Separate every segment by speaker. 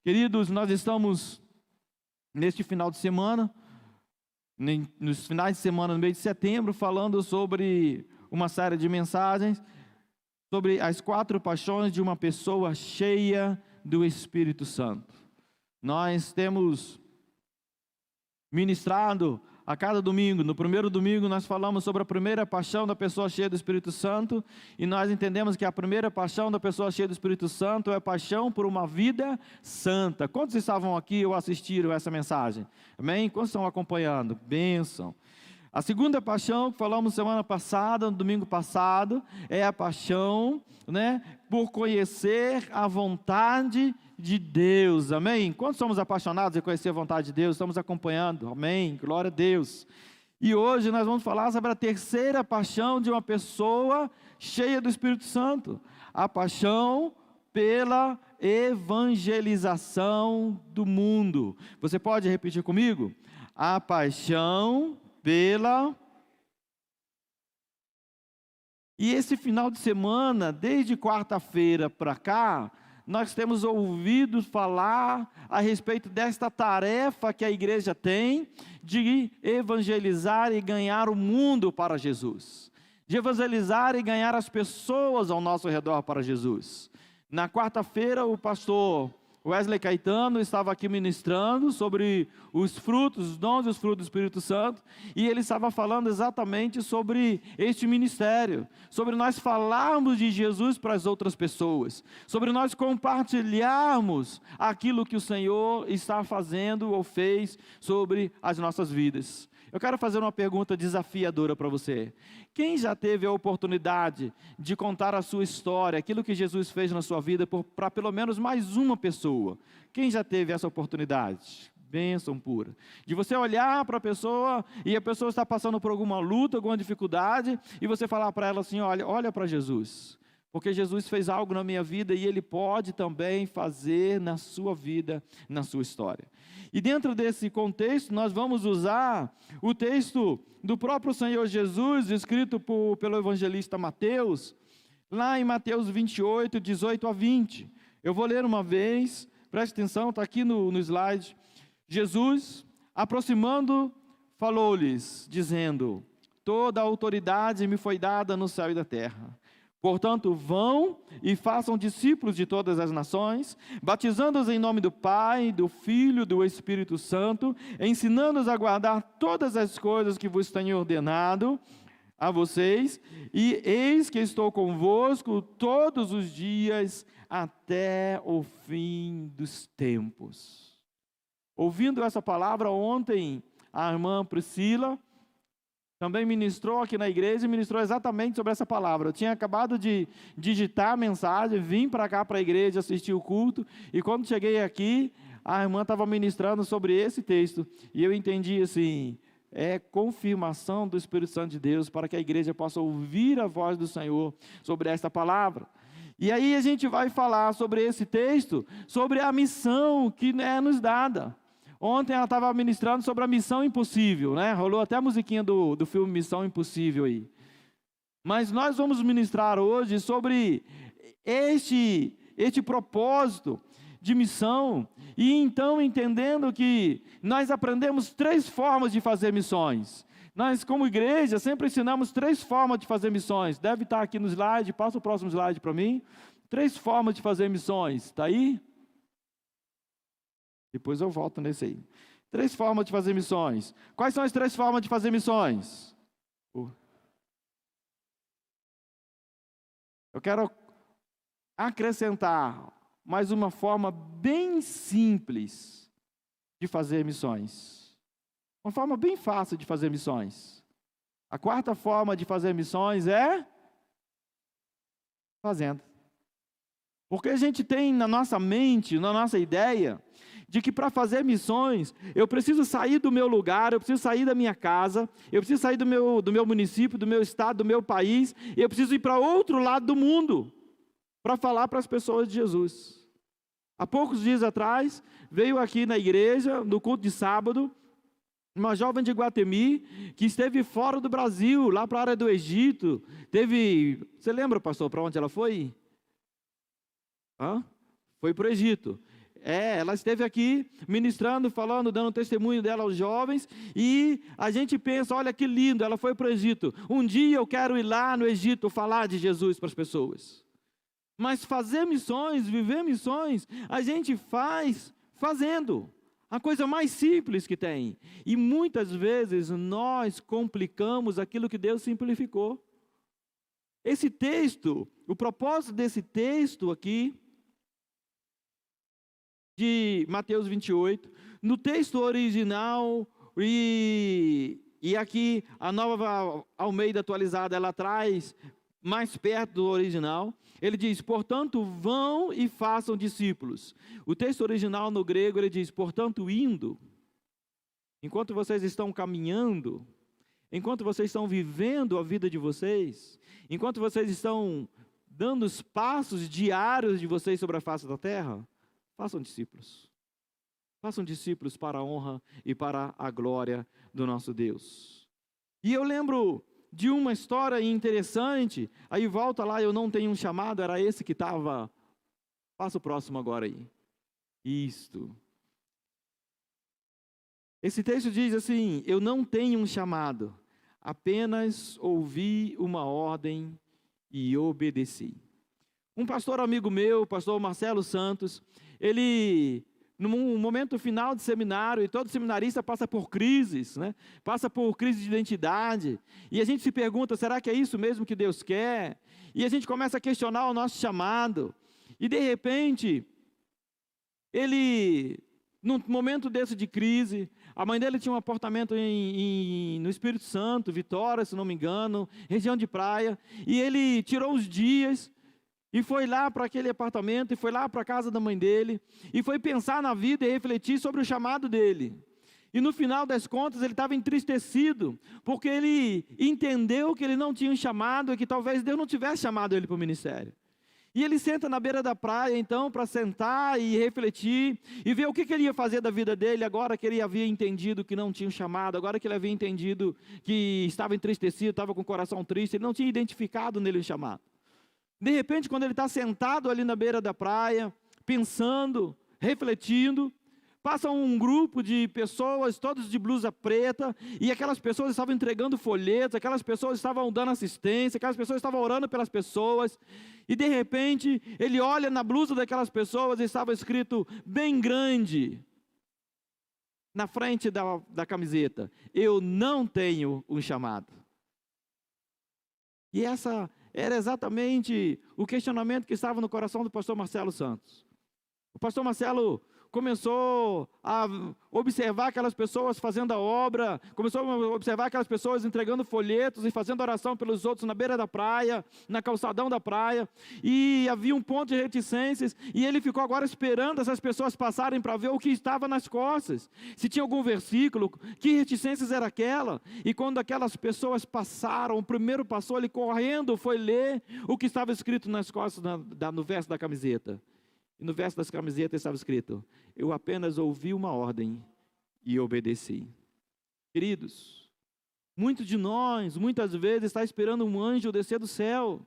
Speaker 1: Queridos, nós estamos neste final de semana, nos finais de semana, no mês de setembro, falando sobre uma série de mensagens, sobre as 4 paixões de uma pessoa cheia do Espírito Santo. Nós temos ministrado a cada domingo. No primeiro domingo nós falamos sobre a primeira paixão da pessoa cheia do Espírito Santo, e nós entendemos que a primeira paixão da pessoa cheia do Espírito Santo é a paixão por uma vida santa. Quantos estavam aqui ou assistiram essa mensagem? Amém? Quantos estão acompanhando? Bênção. A segunda paixão que falamos semana passada, no domingo passado, é a paixão, por conhecer a vontade de Deus, amém? Quantos somos apaixonados em conhecer a vontade de Deus? Estamos acompanhando, amém? Glória a Deus. E hoje nós vamos falar sobre a terceira paixão de uma pessoa cheia do Espírito Santo, a paixão pela evangelização do mundo. Você pode repetir comigo? A paixão pela... E esse final de semana, desde quarta-feira para cá, nós temos ouvido falar a respeito desta tarefa que a igreja tem de evangelizar e ganhar o mundo para Jesus. De evangelizar e ganhar as pessoas ao nosso redor para Jesus. Na quarta-feira, o pastor Wesley Caetano estava aqui ministrando sobre os frutos, os dons e os frutos do Espírito Santo, e ele estava falando exatamente sobre este ministério, sobre nós falarmos de Jesus para as outras pessoas, sobre nós compartilharmos aquilo que o Senhor está fazendo ou fez sobre as nossas vidas. Eu quero fazer uma pergunta desafiadora para você. Quem já teve a oportunidade de contar a sua história, aquilo que Jesus fez na sua vida, para pelo menos mais uma pessoa? Quem já teve essa oportunidade? Bênção pura. De você olhar para a pessoa, e a pessoa está passando por alguma luta, alguma dificuldade, e você falar para ela assim, olha para Jesus. Porque Jesus fez algo na minha vida e Ele pode também fazer na sua vida, na sua história. E dentro desse contexto, nós vamos usar o texto do próprio Senhor Jesus, escrito pelo evangelista Mateus, lá em Mateus 28, 18 a 20. Eu vou ler uma vez, preste atenção, está aqui no slide. Jesus, aproximando, falou-lhes, dizendo: toda a autoridade me foi dada no céu e da terra. Portanto, vão e façam discípulos de todas as nações, batizando-os em nome do Pai, do Filho e do Espírito Santo, ensinando-os a guardar todas as coisas que vos tenho ordenado a vocês, e eis que estou convosco todos os dias até o fim dos tempos. Ouvindo essa palavra ontem, a irmã Priscila também ministrou aqui na igreja e ministrou exatamente sobre essa palavra. Eu tinha acabado de digitar a mensagem, vim para cá para a igreja assistir o culto, e quando cheguei aqui, a irmã estava ministrando sobre esse texto, e eu entendi assim, é confirmação do Espírito Santo de Deus, para que a igreja possa ouvir a voz do Senhor sobre esta palavra. E aí a gente vai falar sobre esse texto, sobre a missão que é nos dada. Ontem ela estava ministrando sobre a missão impossível, Rolou até a musiquinha do filme Missão Impossível aí. Mas nós vamos ministrar hoje sobre este propósito de missão, e então entendendo que nós aprendemos 3 formas de fazer missões. Nós, como igreja, sempre ensinamos 3 formas de fazer missões. Deve estar aqui no slide, passa o próximo slide para mim. 3 formas de fazer missões, está aí? Depois eu volto nesse aí. 3 formas de fazer missões. Quais são as 3 formas de fazer missões? Eu quero acrescentar mais uma forma bem simples de fazer missões. Uma forma bem fácil de fazer missões. A 4ª forma de fazer missões é fazendo. Porque a gente tem na nossa mente, na nossa ideia, de que para fazer missões, eu preciso sair do meu lugar, eu preciso sair da minha casa, eu preciso sair do meu município, do meu estado, do meu país, e eu preciso ir para outro lado do mundo, para falar para as pessoas de Jesus. Há poucos dias atrás, veio aqui na igreja, no culto de sábado, uma jovem de Iguatemi, que esteve fora do Brasil, lá para a área do Egito, você lembra, pastor, para onde ela foi? Foi para o Egito. ela esteve aqui ministrando, falando, dando testemunho dela aos jovens, e a gente pensa, olha que lindo, ela foi para o Egito. Um dia eu quero ir lá no Egito falar de Jesus para as pessoas. Mas fazer missões, viver missões, a gente faz fazendo. A coisa mais simples que tem. E muitas vezes nós complicamos aquilo que Deus simplificou. Esse texto, o propósito desse texto aqui, de Mateus 28, no texto original, e aqui a Nova Almeida atualizada, ela traz mais perto do original, ele diz, portanto, vão e façam discípulos. O texto original no grego, ele diz, portanto, indo, enquanto vocês estão caminhando, enquanto vocês estão vivendo a vida de vocês, enquanto vocês estão dando os passos diários de vocês sobre a face da terra, façam discípulos. Façam discípulos para a honra e para a glória do nosso Deus. E eu lembro de uma história interessante, aí volta lá, eu não tenho um chamado, era esse que estava, passa o próximo agora aí. Isto. Esse texto diz assim, eu não tenho um chamado, apenas ouvi uma ordem e obedeci. Um pastor amigo meu, o pastor Marcelo Santos, ele, num momento final de seminário, e todo seminarista passa por crises, né? Passa por crise de identidade, e a gente se pergunta, será que é isso mesmo que Deus quer? E a gente começa a questionar o nosso chamado, e de repente, ele, num momento desse de crise, a mãe dele tinha um apartamento no Espírito Santo, Vitória, se não me engano, região de praia, e ele tirou os dias, e foi lá para aquele apartamento, e foi lá para a casa da mãe dele, e foi pensar na vida e refletir sobre o chamado dele. E no final das contas ele estava entristecido, porque ele entendeu que ele não tinha um chamado, e que talvez Deus não tivesse chamado ele para o ministério. E ele senta na beira da praia, então, para sentar e refletir, e ver o que ele ia fazer da vida dele, agora que ele havia entendido que não tinha um chamado, agora que ele havia entendido que estava entristecido, estava com o coração triste, ele não tinha identificado nele o chamado. De repente, quando ele está sentado ali na beira da praia, pensando, refletindo, passa um grupo de pessoas, todos de blusa preta, e aquelas pessoas estavam entregando folhetos, aquelas pessoas estavam dando assistência, aquelas pessoas estavam orando pelas pessoas, e de repente, ele olha na blusa daquelas pessoas e estava escrito bem grande, na frente da camiseta, eu não tenho um chamado. E essa era exatamente o questionamento que estava no coração do pastor Marcelo Santos. O pastor Marcelo começou a observar aquelas pessoas fazendo a obra, começou a observar aquelas pessoas entregando folhetos e fazendo oração pelos outros na beira da praia, na calçadão da praia, e havia um ponto de reticências, e ele ficou agora esperando essas pessoas passarem para ver o que estava nas costas, se tinha algum versículo, que reticências era aquela, e quando aquelas pessoas passaram, o primeiro passou, ele correndo foi ler o que estava escrito nas costas, no verso da camiseta. E no verso das camisetas estava escrito, eu apenas ouvi uma ordem e obedeci. Queridos, muitos de nós, muitas vezes, está esperando um anjo descer do céu,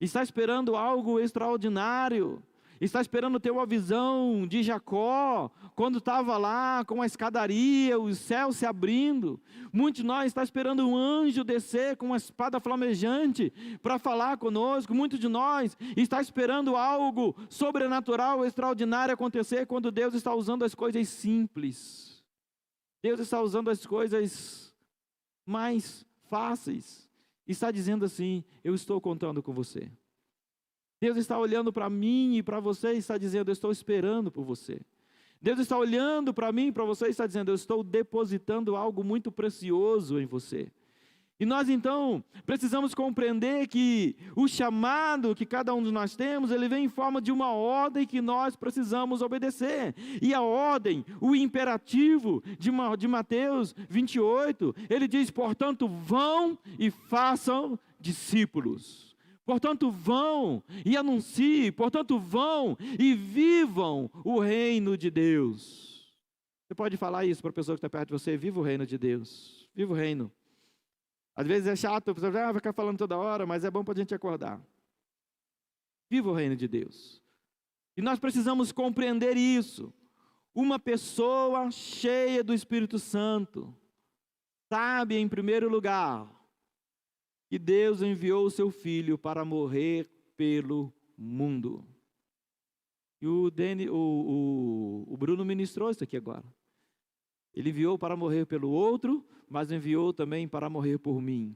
Speaker 1: está esperando algo extraordinário, está esperando ter uma visão de Jacó, quando estava lá com a escadaria, o céu se abrindo. Muitos de nós está esperando um anjo descer com uma espada flamejante para falar conosco. Muitos de nós está esperando algo sobrenatural, extraordinário acontecer, quando Deus está usando as coisas simples. Deus está usando as coisas mais fáceis. Está dizendo assim, eu estou contando com você. Deus está olhando para mim e para você e está dizendo, eu estou esperando por você. Deus está olhando para mim e para você e está dizendo, eu estou depositando algo muito precioso em você. E nós então precisamos compreender que o chamado que cada um de nós temos, ele vem em forma de uma ordem que nós precisamos obedecer. E a ordem, o imperativo de Mateus 28, ele diz, portanto, vão e façam discípulos. Portanto, vão e anunciem, portanto, vão e vivam o reino de Deus. Você pode falar isso para a pessoa que está perto de você, viva o reino de Deus, viva o reino. Às vezes é chato, você vai ficar falando toda hora, mas é bom para a gente acordar. Viva o reino de Deus. E nós precisamos compreender isso. Uma pessoa cheia do Espírito Santo sabe, em primeiro lugar, que Deus enviou o seu Filho para morrer pelo mundo. E o Bruno ministrou isso aqui agora. Ele enviou para morrer pelo outro, mas enviou também para morrer por mim.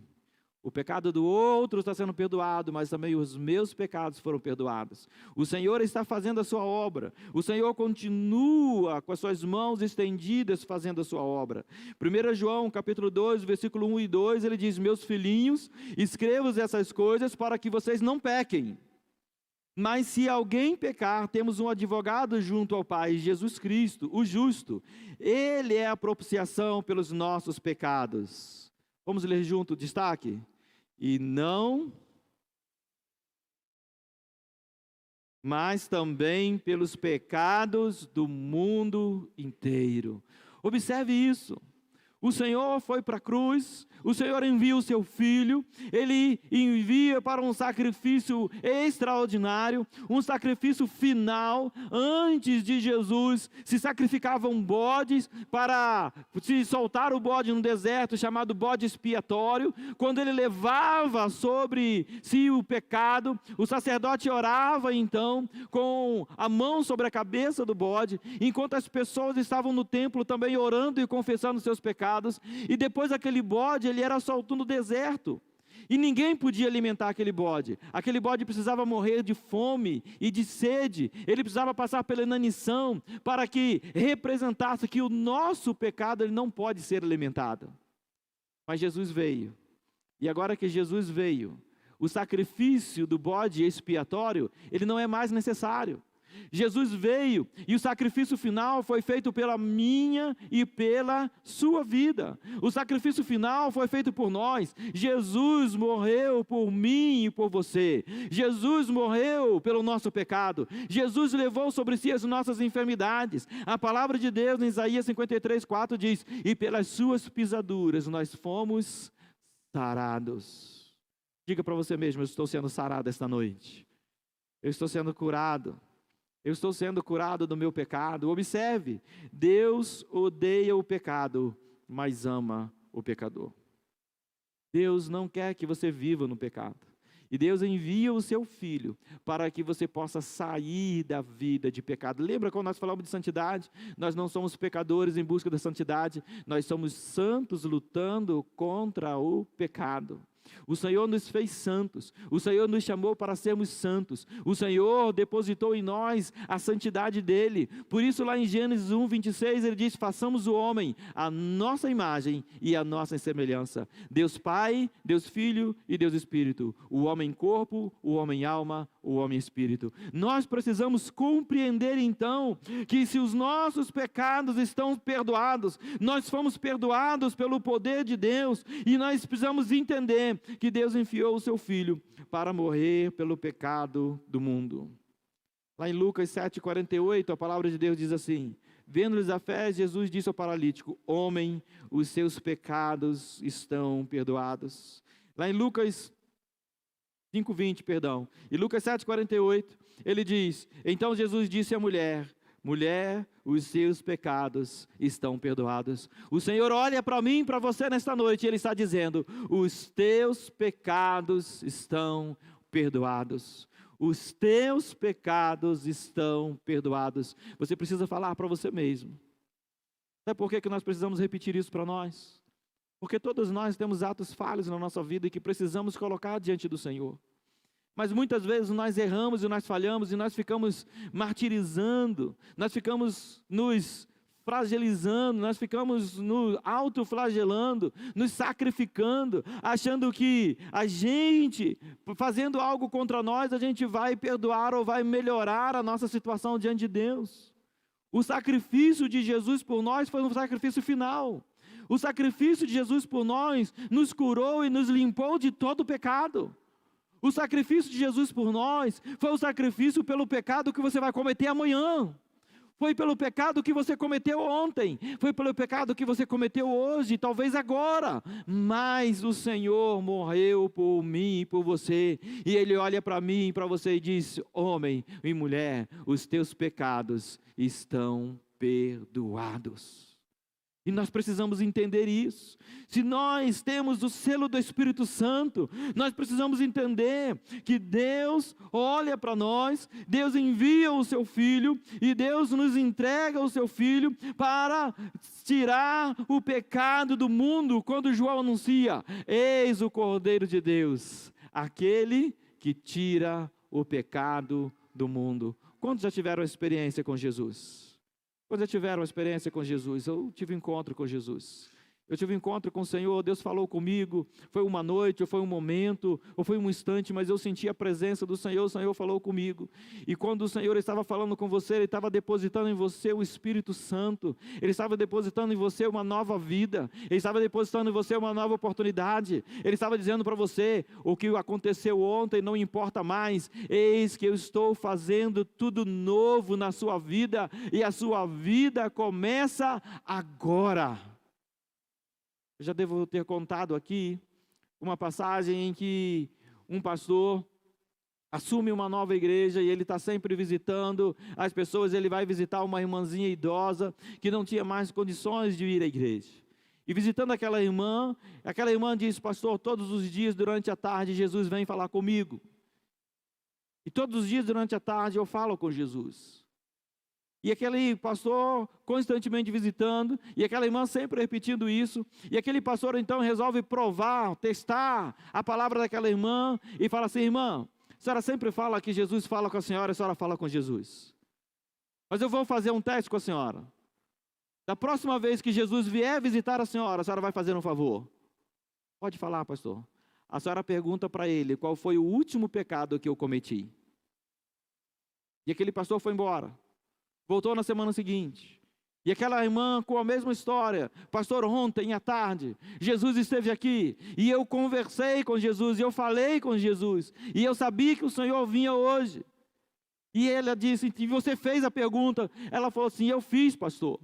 Speaker 1: O pecado do outro está sendo perdoado, mas também os meus pecados foram perdoados. O Senhor está fazendo a sua obra. O Senhor continua com as suas mãos estendidas fazendo a sua obra. 1 João capítulo 2, versículo 1 e 2, ele diz: meus filhinhos, escrevo-vos essas coisas para que vocês não pequem. Mas se alguém pecar, temos um advogado junto ao Pai, Jesus Cristo, o justo. Ele é a propiciação pelos nossos pecados. Vamos ler junto o destaque? E não, mas também pelos pecados do mundo inteiro. Observe isso. O Senhor foi para a cruz, o Senhor envia o seu Filho, Ele envia para um sacrifício extraordinário, um sacrifício final. Antes de Jesus, se sacrificavam bodes para se soltar o bode no deserto, chamado bode expiatório. Quando ele levava sobre si o pecado, o sacerdote orava então com a mão sobre a cabeça do bode, enquanto as pessoas estavam no templo também orando e confessando seus pecados. E depois aquele bode, ele era solto no deserto. E ninguém podia alimentar aquele bode. Aquele bode precisava morrer de fome e de sede. Ele precisava passar pela inanição para que representasse que o nosso pecado ele não pode ser alimentado. Mas Jesus veio. E agora que Jesus veio, o sacrifício do bode expiatório, ele não é mais necessário. Jesus veio e o sacrifício final foi feito pela minha e pela sua vida. O sacrifício final foi feito por nós. Jesus morreu por mim e por você. Jesus morreu pelo nosso pecado. Jesus levou sobre si as nossas enfermidades. A palavra de Deus em Isaías 53:4 diz: e pelas suas pisaduras nós fomos sarados. Diga para você mesmo: eu estou sendo sarado esta noite. Eu estou sendo curado. Eu estou sendo curado do meu pecado. Observe, Deus odeia o pecado, mas ama o pecador. Deus não quer que você viva no pecado. E Deus envia o seu Filho para que você possa sair da vida de pecado. Lembra quando nós falamos de santidade? Nós não somos pecadores em busca da santidade. Nós somos santos lutando contra o pecado. O Senhor nos fez santos, o Senhor nos chamou para sermos santos, o Senhor depositou em nós a santidade dEle. Por isso lá em Gênesis 1:26 ele diz: façamos o homem a nossa imagem e a nossa semelhança. Deus Pai, Deus Filho e Deus Espírito. O homem corpo, o homem alma, o homem espírito. Nós precisamos compreender então que se os nossos pecados estão perdoados, nós fomos perdoados pelo poder de Deus, e nós precisamos entender que Deus enviou o seu Filho para morrer pelo pecado do mundo. Lá em Lucas 7:48, a palavra de Deus diz assim: vendo-lhes a fé, Jesus disse ao paralítico: homem, os seus pecados estão perdoados. Lá em Lucas 5:20, perdão. E Lucas 7:48, ele diz: então Jesus disse à mulher: mulher, os seus pecados estão perdoados. O Senhor olha para mim e para você nesta noite, e Ele está dizendo: os teus pecados estão perdoados. Os teus pecados estão perdoados. Você precisa falar para você mesmo. Sabe por que nós precisamos repetir isso para nós? Porque todos nós temos atos falhos na nossa vida e que precisamos colocar diante do Senhor. Mas muitas vezes nós erramos e nós falhamos e nós ficamos martirizando, nós ficamos nos fragilizando, nós ficamos nos autoflagelando, nos sacrificando, achando que a gente, fazendo algo contra nós, a gente vai perdoar ou vai melhorar a nossa situação diante de Deus. O sacrifício de Jesus por nós foi um sacrifício final. O sacrifício de Jesus por nós nos curou e nos limpou de todo o pecado. O sacrifício de Jesus por nós foi o sacrifício pelo pecado que você vai cometer amanhã. Foi pelo pecado que você cometeu ontem, foi pelo pecado que você cometeu hoje, talvez agora, mas o Senhor morreu por mim e por você, e Ele olha para mim e para você e diz: homem e mulher, os teus pecados estão perdoados. E nós precisamos entender isso. Se nós temos o selo do Espírito Santo, nós precisamos entender que Deus olha para nós, Deus envia o seu Filho, e Deus nos entrega o seu Filho para tirar o pecado do mundo, quando João anuncia: eis o Cordeiro de Deus, aquele que tira o pecado do mundo. Quantos já tiveram experiência com Jesus? Quando já tiveram uma experiência com Jesus? Eu tive um encontro com Jesus. Eu tive um encontro com o Senhor, Deus falou comigo. Foi uma noite, ou foi um momento, ou foi um instante, mas eu senti a presença do Senhor, o Senhor falou comigo. E quando o Senhor estava falando com você, Ele estava depositando em você o Espírito Santo. Ele estava depositando em você uma nova vida. Ele estava depositando em você uma nova oportunidade. Ele estava dizendo para você: o que aconteceu ontem não importa mais. Eis que eu estou fazendo tudo novo na sua vida, e a sua vida começa agora. Eu já devo ter contado aqui uma passagem em que um pastor assume uma nova igreja e ele está sempre visitando as pessoas. Ele vai visitar uma irmãzinha idosa que não tinha mais condições de ir à igreja. E visitando aquela irmã diz: pastor, todos os dias durante a tarde Jesus vem falar comigo. E todos os dias durante a tarde eu falo com Jesus. E aquele pastor constantemente visitando, e aquela irmã sempre repetindo isso, e aquele pastor então resolve provar, testar a palavra daquela irmã, e fala assim: irmã, a senhora sempre fala que Jesus fala com a senhora fala com Jesus. Mas eu vou fazer um teste com a senhora. Da próxima vez que Jesus vier visitar a senhora vai fazer um favor. Pode falar, pastor. A senhora pergunta para ele: qual foi o último pecado que eu cometi? E aquele pastor foi embora. Voltou na semana seguinte. E aquela irmã com a mesma história: pastor, ontem à tarde, Jesus esteve aqui, e eu conversei com Jesus, e eu falei com Jesus, e eu sabia que o Senhor vinha hoje. E ela disse: e você fez a pergunta? Ela falou assim: eu fiz, pastor.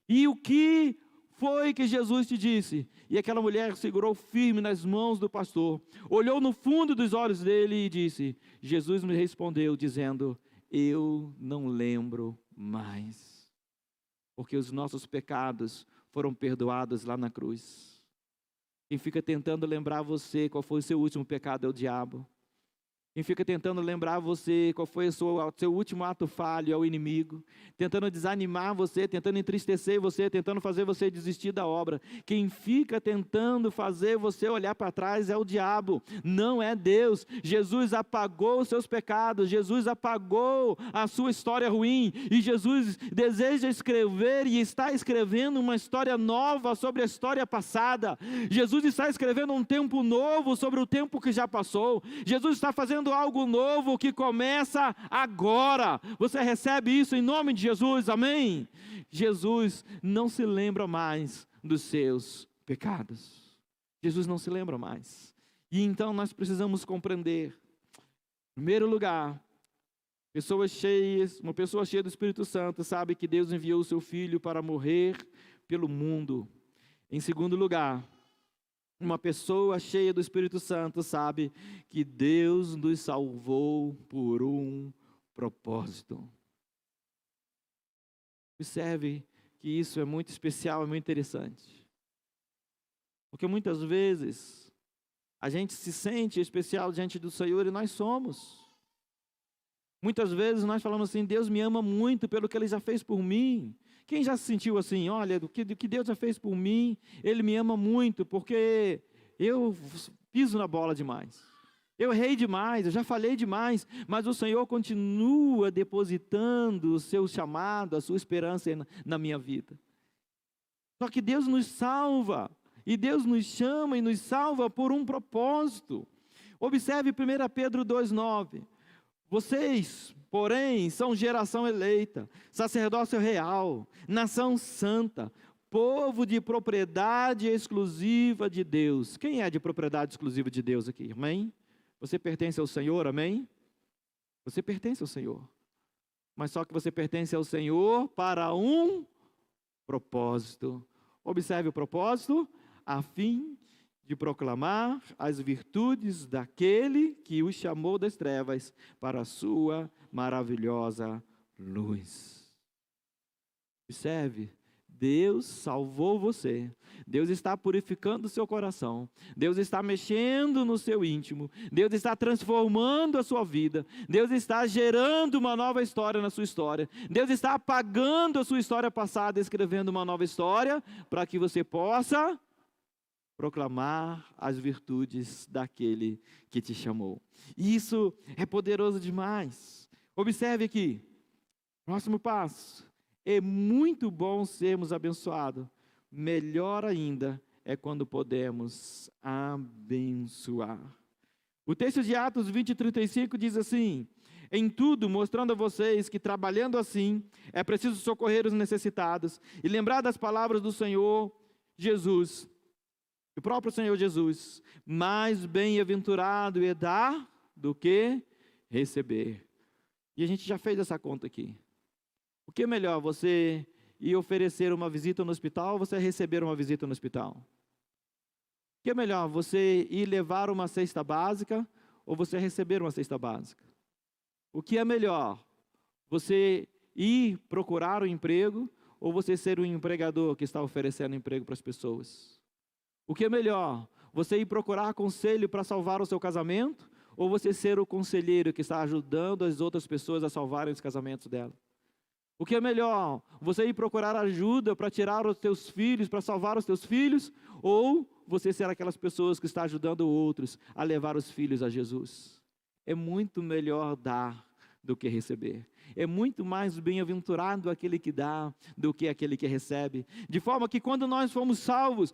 Speaker 1: E o que foi que Jesus te disse? E aquela mulher segurou firme nas mãos do pastor, olhou no fundo dos olhos dele e disse: Jesus me respondeu dizendo: eu não lembro mais, porque os nossos pecados foram perdoados lá na cruz. Quem fica tentando lembrar você qual foi o seu último pecado é o diabo. Quem fica tentando lembrar você qual foi o seu último ato falho é o inimigo, tentando desanimar você, tentando entristecer você, tentando fazer você desistir da obra. Quem fica tentando fazer você olhar para trás é o diabo, não é Deus. Jesus apagou os seus pecados, Jesus apagou a sua história ruim, e Jesus deseja escrever e está escrevendo uma história nova sobre a história passada. Jesus está escrevendo um tempo novo sobre o tempo que já passou. Jesus está fazendo algo novo que começa agora. Você recebe isso em nome de Jesus, amém? Jesus não se lembra mais dos seus pecados. Jesus não se lembra mais. E então nós precisamos compreender. Em primeiro lugar, uma pessoa cheia do Espírito Santo sabe que Deus enviou o seu Filho para morrer pelo mundo. Em segundo lugar, uma pessoa cheia do Espírito Santo sabe que Deus nos salvou por um propósito. Observe que isso é muito especial, é muito interessante. Porque muitas vezes a gente se sente especial diante do Senhor, e nós somos. Muitas vezes nós falamos assim: Deus me ama muito pelo que Ele já fez por mim. Quem já se sentiu assim? Olha, do que Deus já fez por mim, Ele me ama muito, porque eu piso na bola demais. Eu errei demais, eu já falei demais, mas o Senhor continua depositando o seu chamado, a sua esperança na minha vida. Só que Deus nos salva, e Deus nos chama e nos salva por um propósito. Observe 1 Pedro 2,9. Vocês, porém, são geração eleita, sacerdócio real, nação santa, povo de propriedade exclusiva de Deus. Quem é de propriedade exclusiva de Deus aqui, amém? Você pertence ao Senhor, amém? Você pertence ao Senhor. mas só que você pertence ao Senhor para um propósito. Observe o propósito, a fim de proclamar as virtudes daquele que o chamou das trevas para a sua maravilhosa luz. Observe, Deus salvou você, Deus está purificando o seu coração, Deus está mexendo no seu íntimo, Deus está transformando a sua vida, Deus está gerando uma nova história na sua história, Deus está apagando a sua história passada, escrevendo uma nova história, para que você possa proclamar as virtudes daquele que te chamou. Isso é poderoso demais. Observe aqui, próximo passo. É muito bom sermos abençoados. Melhor ainda é quando podemos abençoar. O texto de Atos 20:35 diz assim: em tudo, mostrando a vocês que trabalhando assim, é preciso socorrer os necessitados e lembrar das palavras do Senhor Jesus, o próprio Senhor Jesus, mais bem-aventurado é dar do que receber. E a gente já fez essa conta aqui. O que é melhor, você ir oferecer uma visita no hospital ou você receber uma visita no hospital? O que é melhor, você ir levar uma cesta básica ou você receber uma cesta básica? O que é melhor, você ir procurar um emprego ou você ser um empregador que está oferecendo emprego para as pessoas? O que é melhor, você ir procurar conselho para salvar o seu casamento ou você ser o conselheiro que está ajudando as outras pessoas a salvarem os casamentos dela? O que é melhor, você ir procurar ajuda para tirar os teus filhos, para salvar os teus filhos, ou você ser aquelas pessoas que estão ajudando outros a levar os filhos a Jesus? É muito melhor dar do que receber. É muito mais bem-aventurado aquele que dá do que aquele que recebe. De forma que quando nós fomos salvos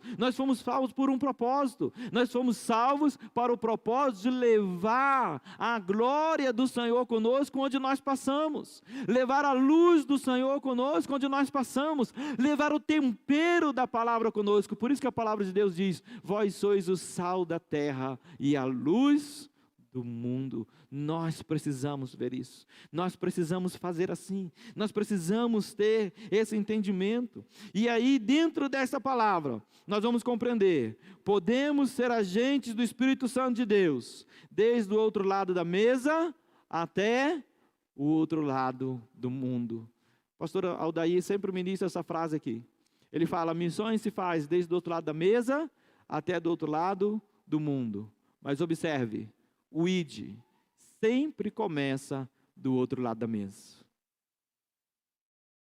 Speaker 1: por um propósito. Nós fomos salvos para o propósito de levar a glória do Senhor conosco onde nós passamos. Levar a luz do Senhor conosco onde nós passamos. Levar o tempero da palavra conosco. Por isso que a palavra de Deus diz: vós sois o sal da terra e a luz do mundo. Nós precisamos ver isso, nós precisamos fazer assim, nós precisamos ter esse entendimento. E aí, dentro dessa palavra, nós vamos compreender, podemos ser agentes do Espírito Santo de Deus, desde o outro lado da mesa até o outro lado do mundo. O pastor Aldair sempre ministra essa frase aqui, ele fala: missões se faz desde o outro lado da mesa até do outro lado do mundo. Mas observe, o ID sempre começa do outro lado da mesa.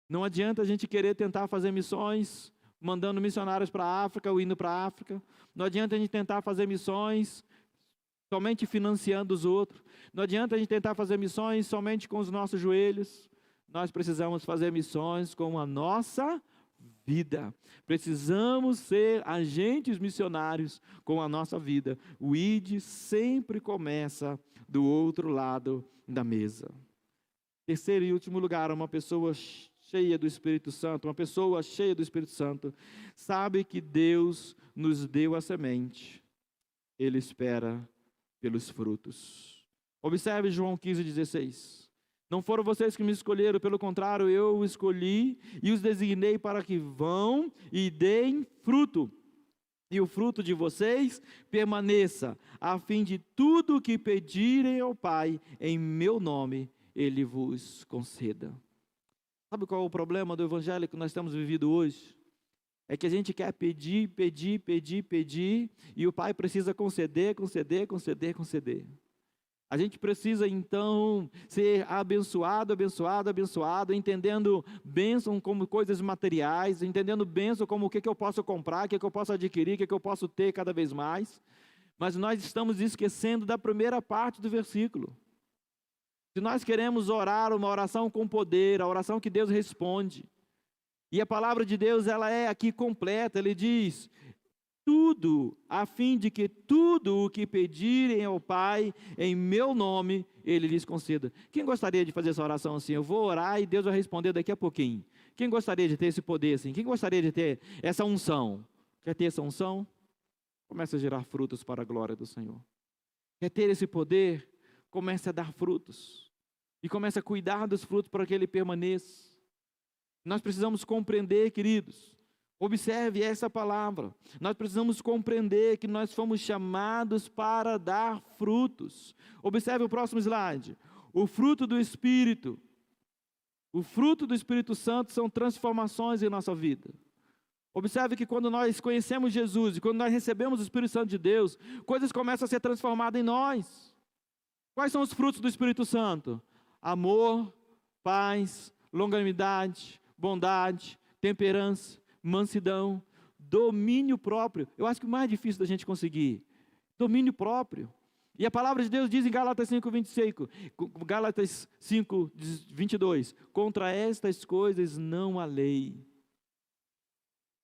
Speaker 1: Não adianta a gente querer tentar fazer missões, mandando missionários para a África ou indo para a África. Não adianta a gente tentar fazer missões somente financiando os outros. Não adianta a gente tentar fazer missões somente com os nossos joelhos. Nós precisamos fazer missões com a nossa vida. Precisamos ser agentes missionários com a nossa vida. O ID sempre começa do outro lado da mesa. Terceiro e último lugar, uma pessoa cheia do Espírito Santo, uma pessoa cheia do Espírito Santo, sabe que Deus nos deu a semente. Ele espera pelos frutos. Observe João 15:16. Não foram vocês que me escolheram, pelo contrário, eu os escolhi e os designei para que vão e deem fruto. E o fruto de vocês permaneça, a fim de tudo o que pedirem ao Pai, em meu nome, Ele vos conceda. Sabe qual é o problema do evangelho que nós temos vivido hoje? É que a gente quer pedir, e o Pai precisa conceder. A gente precisa então ser abençoado, entendendo bênção como coisas materiais, entendendo bênção como o que eu posso comprar, o que eu posso adquirir, o que eu posso ter cada vez mais. Mas nós estamos esquecendo da primeira parte do versículo. Se nós queremos orar uma oração com poder, a oração que Deus responde, e a palavra de Deus ela é aqui completa, ele diz: tudo, a fim de que tudo o que pedirem ao Pai, em meu nome, Ele lhes conceda. Quem gostaria de fazer essa oração assim? Eu vou orar e Deus vai responder daqui a pouquinho. Quem gostaria de ter esse poder assim? Quem gostaria de ter essa unção? Quer ter essa unção? Comece a gerar frutos para a glória do Senhor. Quer ter esse poder? Comece a dar frutos. e comece a cuidar dos frutos para que ele permaneça. Nós precisamos compreender, queridos, observe essa palavra, nós precisamos compreender que nós fomos chamados para dar frutos. Observe o próximo slide. O fruto do Espírito Santo são transformações em nossa vida. Observe que quando nós conhecemos Jesus e quando nós recebemos o Espírito Santo de Deus, coisas começam a ser transformadas em nós. Quais são os frutos do Espírito Santo? Amor, paz, longanimidade, bondade, temperança, mansidão, domínio próprio. Eu acho que o mais difícil da gente conseguir, domínio próprio. E a palavra de Deus diz em Gálatas 5:22, contra estas coisas não há lei.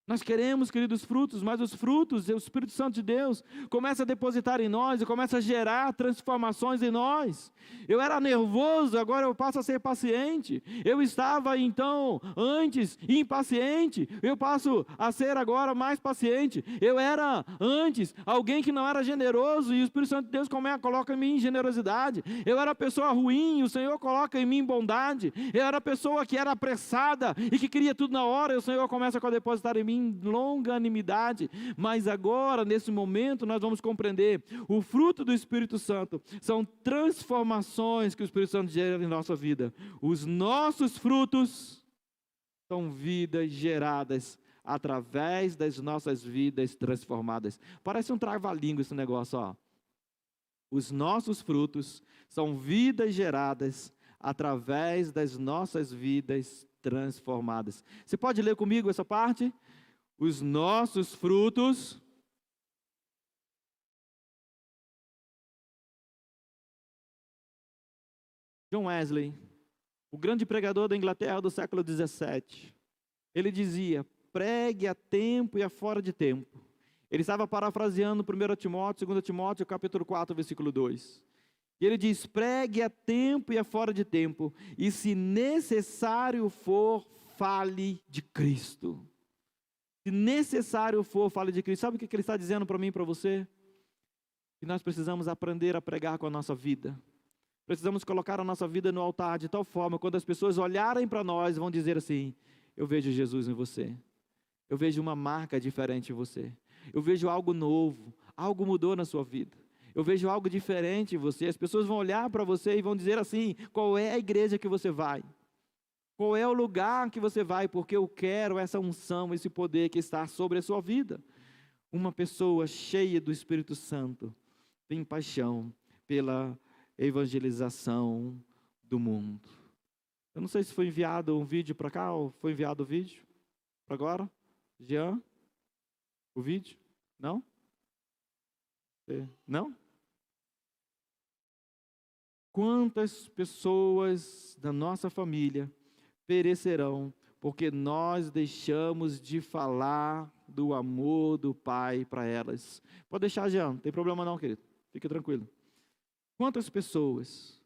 Speaker 1: Nós queremos, queridos, frutos, mas os frutos, o Espírito Santo de Deus começa a depositar em nós e começa a gerar transformações em nós. Eu era nervoso, agora eu passo a ser paciente. Eu estava então antes impaciente, eu passo a ser agora mais paciente. Eu era antes alguém que não era generoso e o Espírito Santo de Deus coloca em mim generosidade. Eu era pessoa ruim e o Senhor coloca em mim bondade. Eu era pessoa que era apressada e que queria tudo na hora e o Senhor começa a depositar em mim longanimidade. Mas agora, nesse momento, nós vamos compreender o fruto do Espírito Santo são transformações que o Espírito Santo gera em nossa vida. Os nossos frutos são vidas geradas através das nossas vidas transformadas. Parece um trava-língua esse negócio, ó. Os nossos frutos são vidas geradas através das nossas vidas transformadas. Você pode ler comigo essa parte? Os nossos frutos John Wesley, o grande pregador da Inglaterra do século 17, ele dizia, pregue a tempo e a fora de tempo. Ele estava parafraseando 1 Timóteo, 2 Timóteo, capítulo 4, versículo 2. E ele diz, pregue a tempo e a fora de tempo, e se necessário for, fale de Cristo. Se necessário for, fale de Cristo. Sabe o que ele está dizendo para mim e para você? Que nós precisamos aprender a pregar com a nossa vida. Precisamos colocar a nossa vida no altar de tal forma, quando as pessoas olharem para nós, vão dizer assim, eu vejo Jesus em você. Eu vejo uma marca diferente em você. Eu vejo algo novo, algo mudou na sua vida. Eu vejo algo diferente em você. As pessoas vão olhar para você e vão dizer assim, qual é a igreja que você vai? Qual é o lugar que você vai? Porque eu quero essa unção, esse poder que está sobre a sua vida. Uma pessoa cheia do Espírito Santo tem paixão pela evangelização do mundo. Eu não sei se foi enviado um vídeo para cá, ou foi enviado o vídeo para agora? Jean? O vídeo? Não? Não? Quantas pessoas da nossa família perecerão, porque nós deixamos de falar do amor do Pai para elas. Pode deixar, Jean, não tem problema não, querido. Fique tranquilo. Quantas pessoas?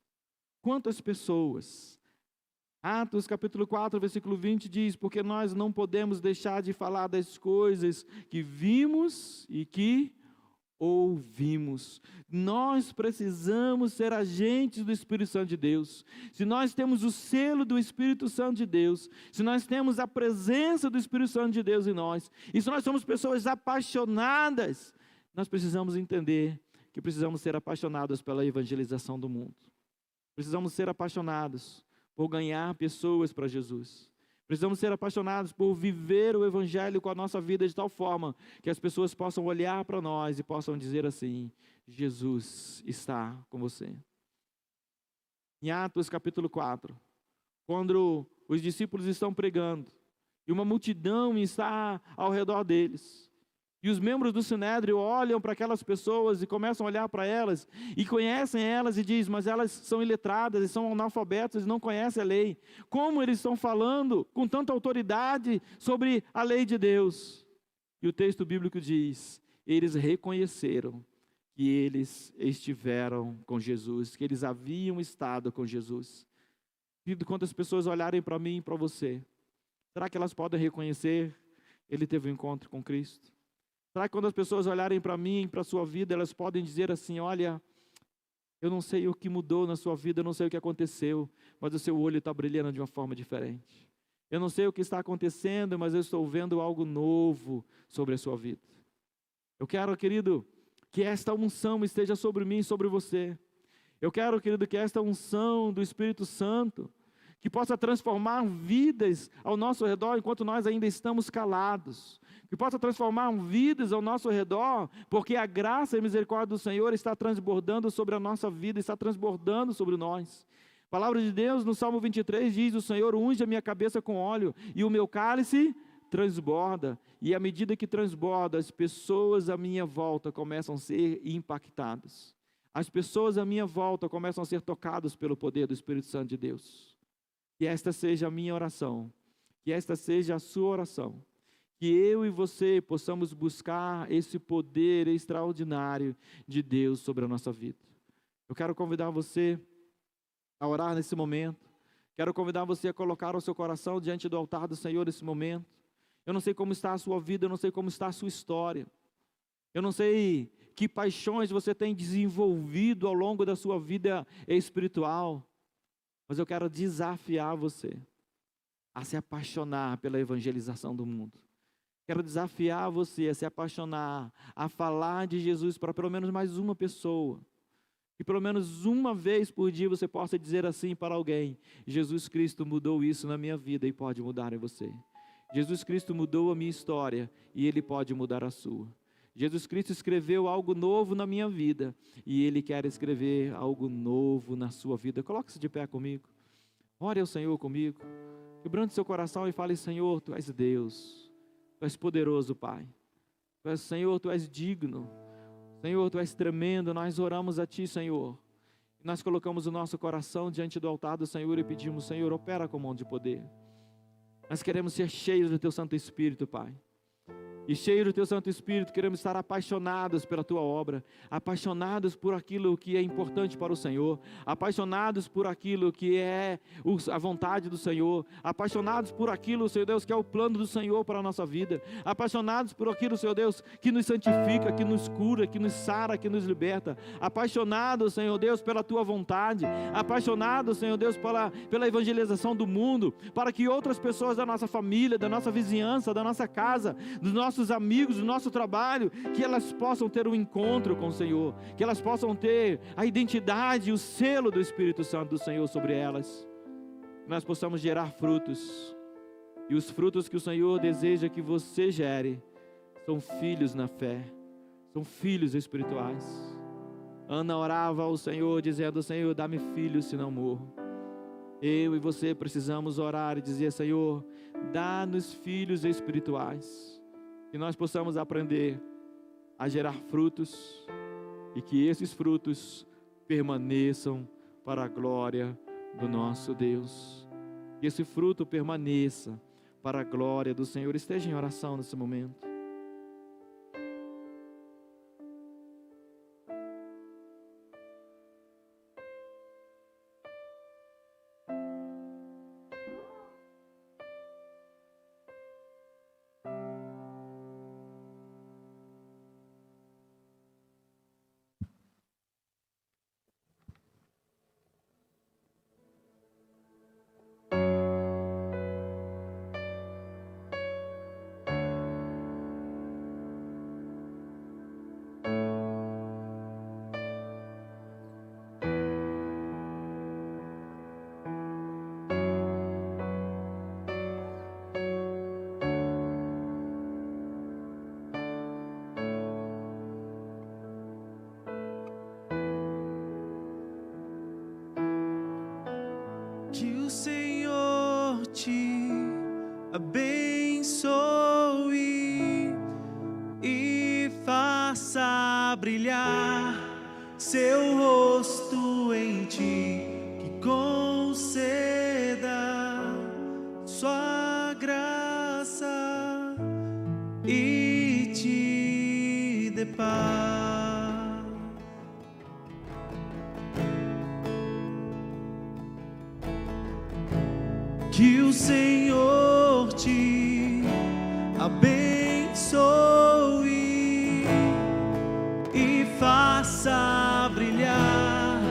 Speaker 1: Atos capítulo 4, versículo 20 diz, porque nós não podemos deixar de falar das coisas que vimos e que ouvimos. Nós precisamos ser agentes do Espírito Santo de Deus. Se nós temos o selo do Espírito Santo de Deus, se nós temos a presença do Espírito Santo de Deus em nós, e se nós somos pessoas apaixonadas, nós precisamos entender que precisamos ser apaixonados pela evangelização do mundo. Precisamos ser apaixonados por ganhar pessoas para Jesus. Precisamos ser apaixonados por viver o Evangelho com a nossa vida de tal forma que as pessoas possam olhar para nós e possam dizer assim, Jesus está com você. Em Atos capítulo 4, quando os discípulos estão pregando e uma multidão está ao redor deles, e os membros do Sinédrio olham para aquelas pessoas e começam a olhar para elas, e conhecem elas e dizem, mas elas são iletradas, e são analfabetas, e não conhecem a lei. Como eles estão falando com tanta autoridade sobre a lei de Deus? E o texto bíblico diz, eles reconheceram que eles estiveram com Jesus, que eles haviam estado com Jesus. E quando as pessoas olharem para mim e para você, será que elas podem reconhecer, ele teve um encontro com Cristo? Será que quando as pessoas olharem para mim, para a sua vida, elas podem dizer assim, olha, Eu não sei o que mudou na sua vida, eu não sei o que aconteceu, mas o seu olho está brilhando de uma forma diferente. Eu não sei o que está acontecendo, mas eu estou vendo algo novo sobre a sua vida. Eu quero, querido, que esta unção esteja sobre mim e sobre você. Eu quero, querido, que esta unção do Espírito Santo, que possa transformar vidas ao nosso redor enquanto nós ainda estamos calados. Que possa transformar vidas ao nosso redor, porque a graça e a misericórdia do Senhor está transbordando sobre a nossa vida, está transbordando sobre nós. A palavra de Deus no Salmo 23 diz: o Senhor unge a minha cabeça com óleo e o meu cálice transborda. E à medida que transborda, as pessoas à minha volta começam a ser impactadas. As pessoas à minha volta começam a ser tocadas pelo poder do Espírito Santo de Deus. Que esta seja a minha oração, que esta seja a sua oração. Que eu e você possamos buscar esse poder extraordinário de Deus sobre a nossa vida. Eu quero convidar você a orar nesse momento. Quero convidar você a colocar o seu coração diante do altar do Senhor nesse momento. Eu não sei como está a sua vida, eu não sei como está a sua história. Eu não sei que paixões você tem desenvolvido ao longo da sua vida espiritual. Mas eu quero desafiar você a se apaixonar pela evangelização do mundo. Quero desafiar você a se apaixonar, a falar de Jesus para pelo menos mais uma pessoa. Que pelo menos uma vez por dia você possa dizer assim para alguém: Jesus Cristo mudou isso na minha vida e pode mudar em você. Jesus Cristo mudou a minha história e Ele pode mudar a sua. Jesus Cristo escreveu algo novo na minha vida e Ele quer escrever algo novo na sua vida. Coloque-se de pé comigo. Ore ao Senhor comigo. Quebrante seu coração e fale: Senhor, Tu és Deus. Tu és poderoso, Pai. Senhor, Tu és digno. Senhor, Tu és tremendo. Nós oramos a Ti, Senhor. Nós colocamos o nosso coração diante do altar do Senhor e pedimos: Senhor, opera com mão de poder. Nós queremos ser cheios do Teu Santo Espírito, Pai. E cheio do Teu Santo Espírito, queremos estar apaixonados pela Tua obra, apaixonados por aquilo que é importante para o Senhor, apaixonados por aquilo que é a vontade do Senhor, apaixonados por aquilo, Senhor Deus, que é o plano do Senhor para a nossa vida, apaixonados por aquilo, Senhor Deus, que nos santifica, que nos cura, que nos sara, que nos liberta, apaixonados, Senhor Deus, pela Tua vontade, apaixonados, Senhor Deus, pela evangelização do mundo, para que outras pessoas da nossa família, da nossa vizinhança, da nossa casa, dos nossos amigos, do nosso trabalho, que elas possam ter um encontro com o Senhor, que elas possam ter a identidade e o selo do Espírito Santo do Senhor sobre elas, que nós possamos gerar frutos, e os frutos que o Senhor deseja que você gere, são filhos na fé, são filhos espirituais. Ana orava ao Senhor, dizendo: Senhor, dá-me filhos, senão morro. Eu e você precisamos orar e dizer: Senhor, dá-nos filhos espirituais, que nós possamos aprender a gerar frutos e que esses frutos permaneçam para a glória do nosso Deus. Que esse fruto permaneça para a glória do Senhor. Esteja em oração nesse momento.
Speaker 2: Que o Senhor te abençoe e faça brilhar seu rosto em ti, que conceda sua graça e te dê paz. Que o Senhor te abençoe e faça brilhar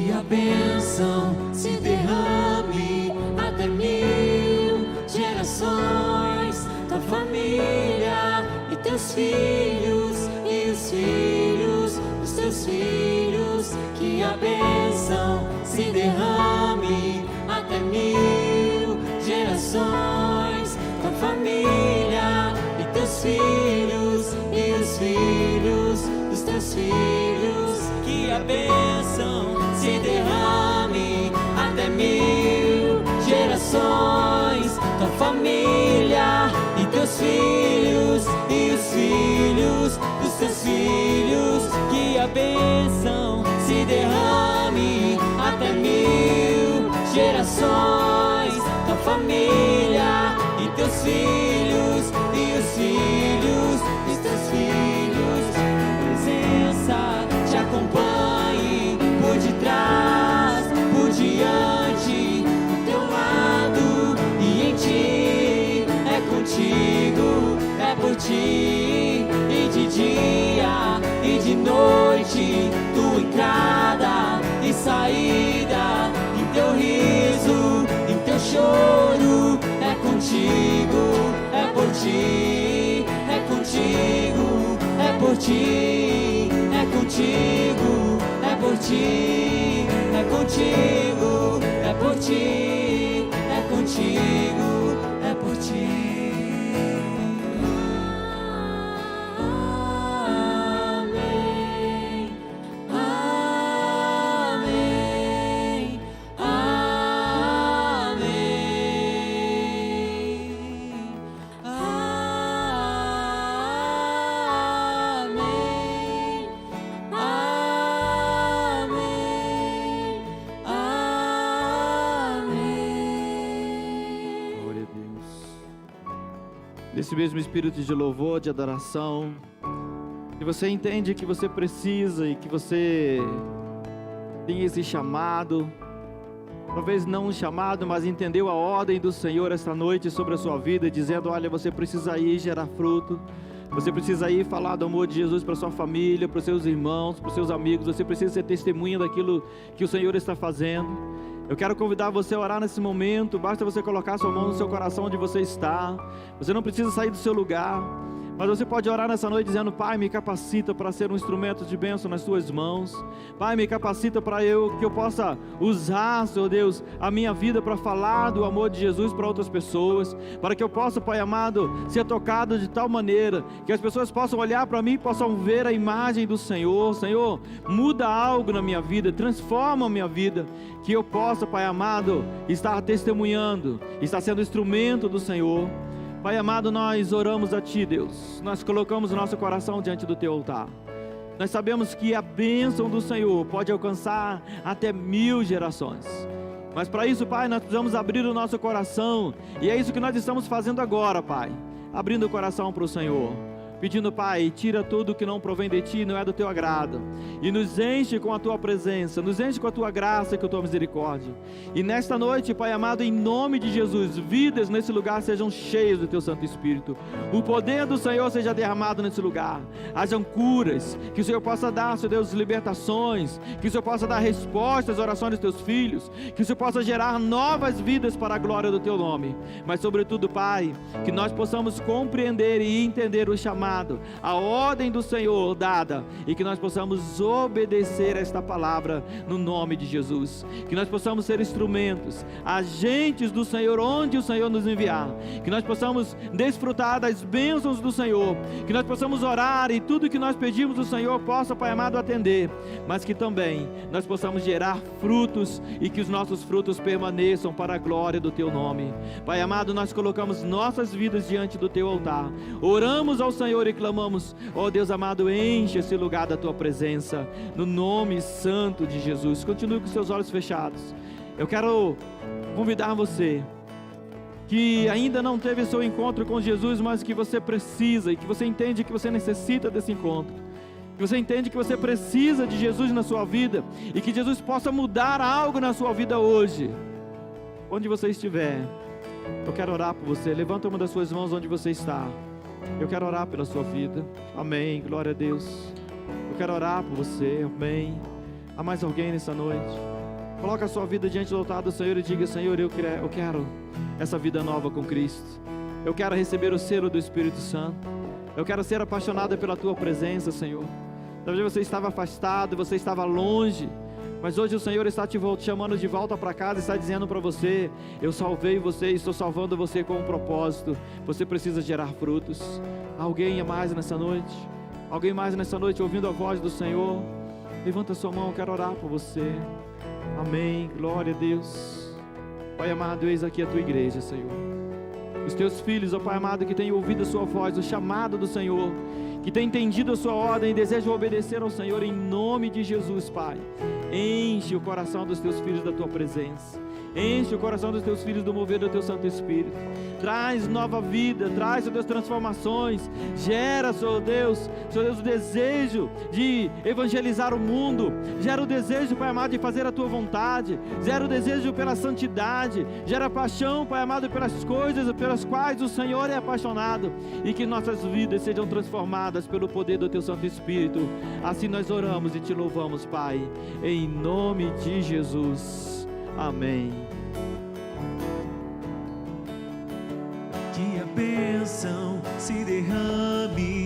Speaker 3: que a bênção se derrame até 1000 gerações, tua família e teus filhos e os filhos dos teus filhos, que a bênção se derrame até 1000 gerações, tua família e teus filhos e os filhos dos teus filhos, que a bênção se derrame até 1000 gerações, tua família e teus filhos e os filhos dos teus filhos, que a bênção se derrame até 1000 gerações, tua família e teus filhos e os filhos dos teus filhos, presença te acompanhe por detrás, por diante, do teu lado e em ti, é contigo, é por ti, e de dia e de noite, tua entrada e saída, em teu riso, em teu choro, é contigo, é por ti, é contigo, é por ti, é contigo, é por ti, é contigo, é por ti, é contigo, é por ti.
Speaker 1: Esse mesmo espírito de louvor, de adoração, se você entende que você precisa e que você tem esse chamado, talvez não um chamado, mas entendeu a ordem do Senhor esta noite sobre a sua vida, dizendo: olha, você precisa ir gerar fruto, você precisa ir falar do amor de Jesus para sua família, para os seus irmãos, para os seus amigos, você precisa ser testemunha daquilo que o Senhor está fazendo. Eu quero convidar você a orar nesse momento. Basta você colocar sua mão no seu coração onde você está. Você não precisa sair do seu lugar, mas você pode orar nessa noite dizendo: Pai, me capacita para ser um instrumento de bênção nas tuas mãos. Pai, me capacita para que eu possa usar, Senhor Deus, a minha vida para falar do amor de Jesus para outras pessoas, para que eu possa, Pai amado, ser tocado de tal maneira que as pessoas possam olhar para mim e possam ver a imagem do Senhor. Senhor, muda algo na minha vida, transforma a minha vida, que eu possa, Pai amado, estar testemunhando, estar sendo instrumento do Senhor. Pai amado, nós oramos a Ti, Deus. Nós colocamos o nosso coração diante do Teu altar. Nós sabemos que a bênção do Senhor pode alcançar até 1000 gerações. Mas para isso, Pai, nós precisamos abrir o nosso coração. E é isso que nós estamos fazendo agora, Pai. Abrindo o coração para o Senhor. Pedindo, Pai, tira tudo que não provém de Ti, não é do Teu agrado, e nos enche com a Tua presença, nos enche com a Tua graça e com a Tua misericórdia. E nesta noite, Pai amado, em nome de Jesus, vidas nesse lugar sejam cheias do Teu Santo Espírito, o poder do Senhor seja derramado nesse lugar, hajam curas, que o Senhor possa dar, Senhor Deus, libertações, que o Senhor possa dar respostas às orações dos Teus filhos, que o Senhor possa gerar novas vidas para a glória do Teu nome. Mas sobretudo, Pai, que nós possamos compreender e entender o chamado, a ordem do Senhor dada, e que nós possamos obedecer a esta palavra no nome de Jesus, que nós possamos ser instrumentos, agentes do Senhor onde o Senhor nos enviar, que nós possamos desfrutar das bênçãos do Senhor, que nós possamos orar e tudo que nós pedimos do Senhor possa, Pai amado, atender, mas que também nós possamos gerar frutos e que os nossos frutos permaneçam para a glória do Teu nome. Pai amado, nós colocamos nossas vidas diante do Teu altar, oramos ao Senhor e clamamos: ó Deus amado, enche esse lugar da Tua presença, no nome santo de Jesus. Continue com seus olhos fechados. Eu quero convidar você que ainda não teve seu encontro com Jesus, mas que você precisa e que você entende que você necessita desse encontro, que você entende que você precisa de Jesus na sua vida e que Jesus possa mudar algo na sua vida hoje. Onde você estiver, eu quero orar por você. Levanta uma das suas mãos onde você está. Eu quero orar pela sua vida. Amém, glória a Deus. Eu quero orar por você. Amém. Há mais alguém nessa noite? Coloca a sua vida diante do altar do Senhor e diga: Senhor, eu quero essa vida nova com Cristo. Eu quero receber o selo do Espírito Santo. Eu quero ser apaixonada pela Tua presença, Senhor. Talvez você estava afastado, você estava longe, mas hoje o Senhor está te chamando de volta para casa e está dizendo para você: eu salvei você e estou salvando você com um propósito. Você precisa gerar frutos. Alguém mais nessa noite? Alguém mais nessa noite ouvindo a voz do Senhor? Levanta sua mão, eu quero orar por você. Amém, glória a Deus. Pai amado, eis aqui a Tua igreja, Senhor. Os Teus filhos, ó Pai amado, que têm ouvido a Sua voz, o chamado do Senhor, que têm entendido a Sua ordem e desejam obedecer ao Senhor, em nome de Jesus, Pai. Enche o coração dos Teus filhos da Tua presença. Enche o coração dos Teus filhos do mover do Teu Santo Espírito. Traz nova vida, traz, Senhor Deus, transformações. Gera, Senhor Deus, o desejo de evangelizar o mundo. Gera o desejo, Pai amado, de fazer a Tua vontade. Gera o desejo pela santidade. Gera paixão, Pai amado, pelas coisas pelas quais o Senhor é apaixonado. E que nossas vidas sejam transformadas pelo poder do Teu Santo Espírito. Assim nós oramos e Te louvamos, Pai, em nome de Jesus. Amém.
Speaker 2: Que a bênção se derrame